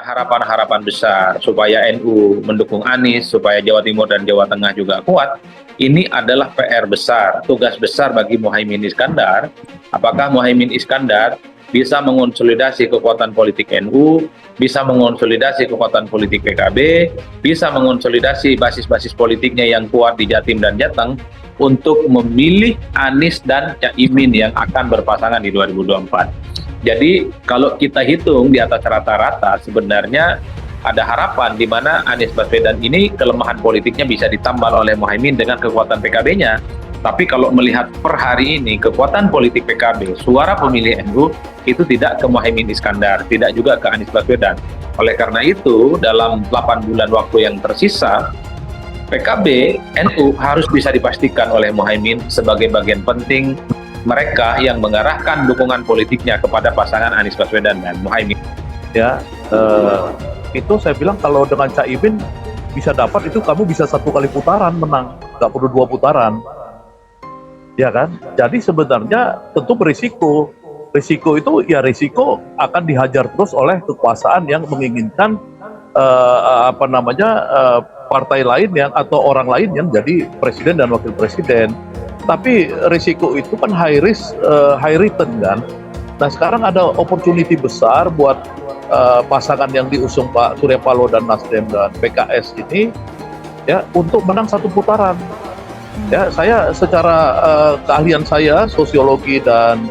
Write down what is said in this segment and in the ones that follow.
harapan-harapan besar supaya NU mendukung Anies, supaya Jawa Timur dan Jawa Tengah juga kuat. Ini adalah PR besar, tugas besar bagi Muhaimin Iskandar. Apakah Muhaimin Iskandar bisa mengonsolidasi kekuatan politik NU, bisa mengonsolidasi kekuatan politik PKB, bisa mengonsolidasi basis-basis politiknya yang kuat di Jatim dan Jateng untuk memilih Anies dan Caimin yang akan berpasangan di 2024. Jadi kalau kita hitung di atas rata-rata sebenarnya ada harapan di mana Anies Baswedan ini kelemahan politiknya bisa ditambal oleh Muhaimin dengan kekuatan PKB-nya. Tapi kalau melihat per hari ini kekuatan politik PKB, suara pemilih NU itu tidak ke Muhaimin Iskandar, tidak juga ke Anies Baswedan. Oleh karena itu dalam 8 bulan waktu yang tersisa, PKB, NU harus bisa dipastikan oleh Muhaimin sebagai bagian penting mereka yang mengarahkan dukungan politiknya kepada pasangan Anies Baswedan dan Muhaimin. Ya, itu saya bilang kalau dengan Caimin bisa dapat itu kamu bisa 1 kali putaran menang, nggak perlu 2 putaran, ya kan? Jadi sebenarnya tentu berisiko. Risiko itu ya risiko akan dihajar terus oleh kekuasaan yang menginginkan partai lain yang atau orang lain yang jadi presiden dan wakil presiden. Tapi risiko itu kan high risk, high return kan. Nah sekarang ada opportunity besar buat pasangan yang diusung Pak Surya Paloh dan Nasdem dan PKS ini ya untuk menang 1 putaran. Ya saya secara keahlian saya sosiologi dan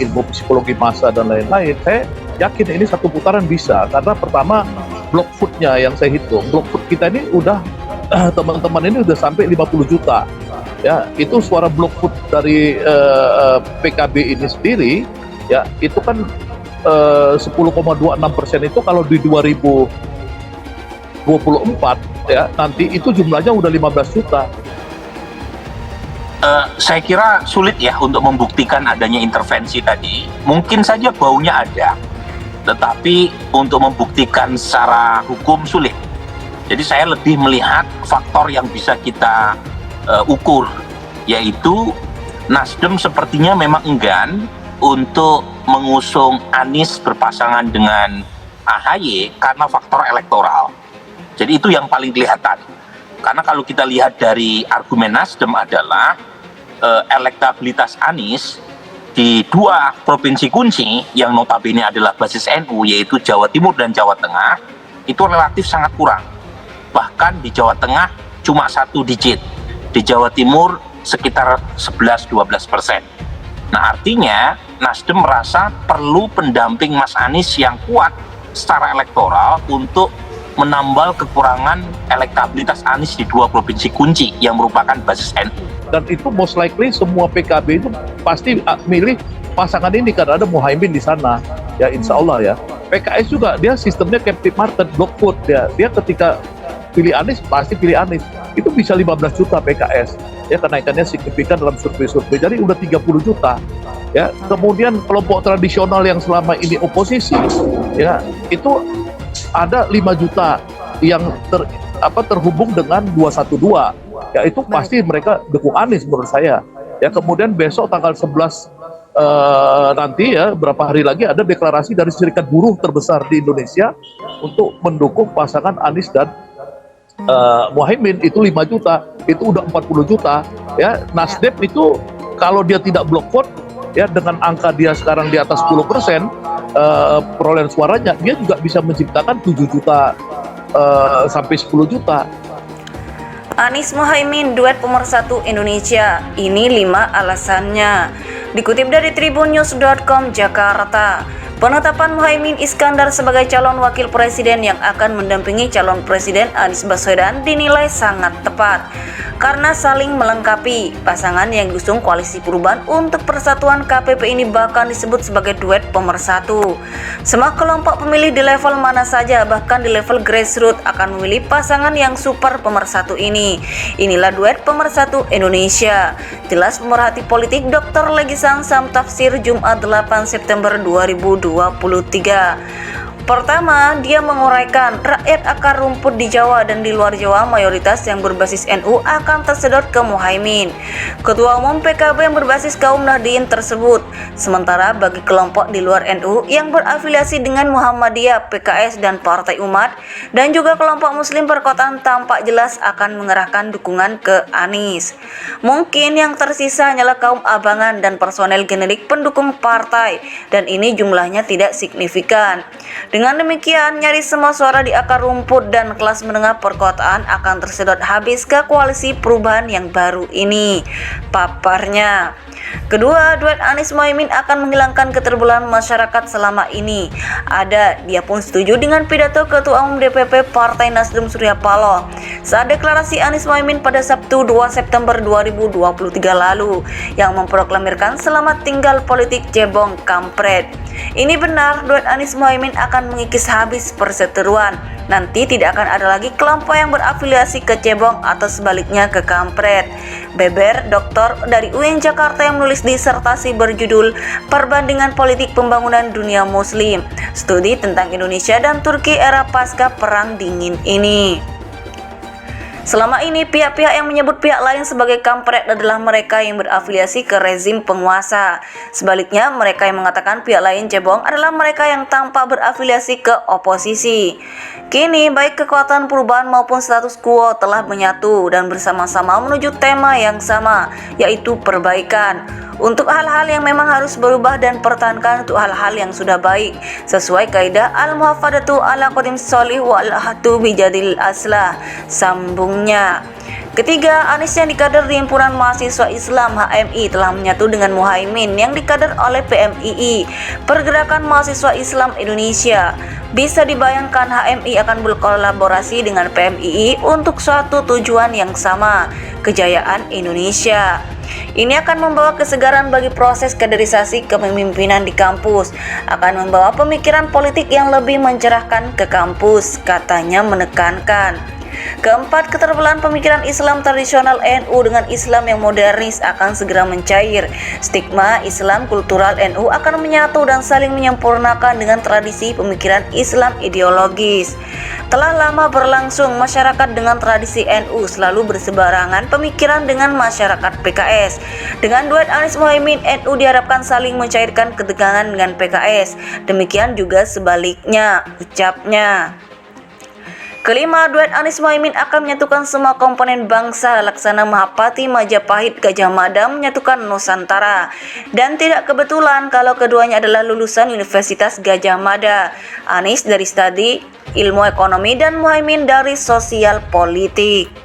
ilmu psikologi massa dan lain-lain, saya yakin ini 1 putaran bisa karena pertama block vote-nya yang saya hitung, block vote kita ini udah teman-teman ini udah sampai 50 juta. Ya, itu suara block vote dari PKB ini sendiri, ya itu kan 10,26% itu kalau di 2024 ya nanti itu jumlahnya udah 15 juta. Saya kira sulit ya untuk membuktikan adanya intervensi tadi. Mungkin saja baunya ada, tetapi untuk membuktikan secara hukum sulit. Jadi saya lebih melihat faktor yang bisa kita ukur, yaitu Nasdem sepertinya memang enggan untuk mengusung Anies berpasangan dengan AHY karena faktor elektoral. Jadi itu yang paling kelihatan. Karena kalau kita lihat dari argumen Nasdem adalah elektabilitas Anies di 2 provinsi kunci yang notabene adalah basis NU, yaitu Jawa Timur dan Jawa Tengah, itu relatif sangat kurang. Bahkan di Jawa Tengah cuma 1 digit. Di Jawa Timur sekitar 11-12%. Nah artinya Nasdem merasa perlu pendamping Mas Anies yang kuat secara elektoral untuk menambal kekurangan elektabilitas Anies di 2 provinsi kunci yang merupakan basis NU. Dan itu most likely semua PKB itu pasti milih pasangan ini karena ada Muhaimin di sana. Ya insya Allah ya. PKS juga dia sistemnya captive market, block vote. Dia ketika pilih Anies pasti pilih Anies. Itu bisa 15 juta PKS. Ya kenaikannya signifikan dalam survei-survei. Jadi udah 30 juta. Ya, kemudian kelompok tradisional yang selama ini oposisi ya itu ada 5 juta yang terhubung dengan 212. Ya itu pasti mereka dukung Anies menurut saya. Ya kemudian besok tanggal 11 nanti ya berapa hari lagi ada deklarasi dari serikat buruh terbesar di Indonesia untuk mendukung pasangan Anies dan Muhaimin, itu 5 juta, itu udah 40 juta. Ya Nasdem itu kalau dia tidak block vote ya dengan angka dia sekarang di atas 10% perolehan suaranya, dia juga bisa menciptakan 7 juta sampai 10 juta. Anies Muhaimin duet pemersatu Indonesia, ini 5 alasannya. Dikutip dari tribunnews.com Jakarta, penetapan Muhaimin Iskandar sebagai calon wakil presiden yang akan mendampingi calon presiden Anies Baswedan dinilai sangat tepat karena saling melengkapi. Pasangan yang diusung Koalisi Perubahan untuk Persatuan KPP ini bahkan disebut sebagai duet pemersatu. Semua kelompok pemilih di level mana saja, bahkan di level grassroots, akan memilih pasangan yang super pemersatu ini. Inilah duet pemersatu Indonesia. Jelas pemerhati politik Dr. Legisang Sam Tafsir Jumat 8 September 2023. Pertama, dia menguraikan rakyat akar rumput di Jawa dan di luar Jawa mayoritas yang berbasis NU akan tersedot ke Muhaimin. Ketua Umum PKB yang berbasis kaum Nahdien tersebut. Sementara bagi kelompok di luar NU yang berafiliasi dengan Muhammadiyah, PKS dan Partai Umat dan juga kelompok Muslim perkotaan tampak jelas akan mengerahkan dukungan ke Anies. Mungkin yang tersisa hanyalah kaum abangan dan personel generik pendukung partai dan ini jumlahnya tidak signifikan. Dengan demikian, nyaris semua suara di akar rumput dan kelas menengah perkotaan akan tersedot habis ke koalisi perubahan yang baru ini, paparnya. Kedua, duet Anies Muhaimin akan menghilangkan keterbelahan masyarakat selama ini. Dia pun setuju dengan pidato Ketua Umum DPP Partai Nasdem Surya Paloh saat deklarasi Anies Muhaimin pada Sabtu 2 September 2023 lalu yang memproklamirkan selamat tinggal politik cebong kampret. Ini benar, duet Anies Muhaimin akan mengikis habis perseteruan. Nanti tidak akan ada lagi kelompok yang berafiliasi ke cebong atau sebaliknya ke kampret. Beber, doktor dari UIN Jakarta yang menulis disertasi berjudul Perbandingan Politik Pembangunan Dunia Muslim, Studi tentang Indonesia dan Turki era pasca Perang Dingin ini. Selama ini, pihak-pihak yang menyebut pihak lain sebagai kampret adalah mereka yang berafiliasi ke rezim penguasa. Sebaliknya, mereka yang mengatakan pihak lain cebong adalah mereka yang tampak berafiliasi ke oposisi. Kini, baik kekuatan perubahan maupun status quo telah menyatu dan bersama-sama menuju tema yang sama, yaitu perbaikan. Untuk hal-hal yang memang harus berubah dan pertahankan untuk hal-hal yang sudah baik sesuai kaidah al-muhafadatu ala qadim sholih wa al-ahatu bijadil aslah, sambungnya. Ketiga, Anies yang dikader di Himpunan Mahasiswa Islam HMI telah menyatu dengan Muhaimin yang dikader oleh PMII, Pergerakan Mahasiswa Islam Indonesia. Bisa dibayangkan HMI akan berkolaborasi dengan PMII untuk suatu tujuan yang sama, kejayaan Indonesia. Ini akan membawa kesegaran bagi proses kaderisasi kepemimpinan di kampus, akan membawa pemikiran politik yang lebih mencerahkan ke kampus, katanya menekankan. Keempat, keterbelahan pemikiran Islam tradisional NU dengan Islam yang modernis akan segera mencair. Stigma Islam kultural NU akan menyatu dan saling menyempurnakan dengan tradisi pemikiran Islam ideologis. Telah lama berlangsung masyarakat dengan tradisi NU selalu berseberangan pemikiran dengan masyarakat PKS. Dengan duet Anies Muhaimin, NU diharapkan saling mencairkan ketegangan dengan PKS. Demikian juga sebaliknya, ucapnya. Kelima, duet Anies Muhaimin akan menyatukan semua komponen bangsa. Laksana Mahapati Majapahit Gajah Mada menyatukan Nusantara. Dan tidak kebetulan kalau keduanya adalah lulusan Universitas Gajah Mada. Anies dari studi ilmu ekonomi dan Muhaimin dari sosial politik.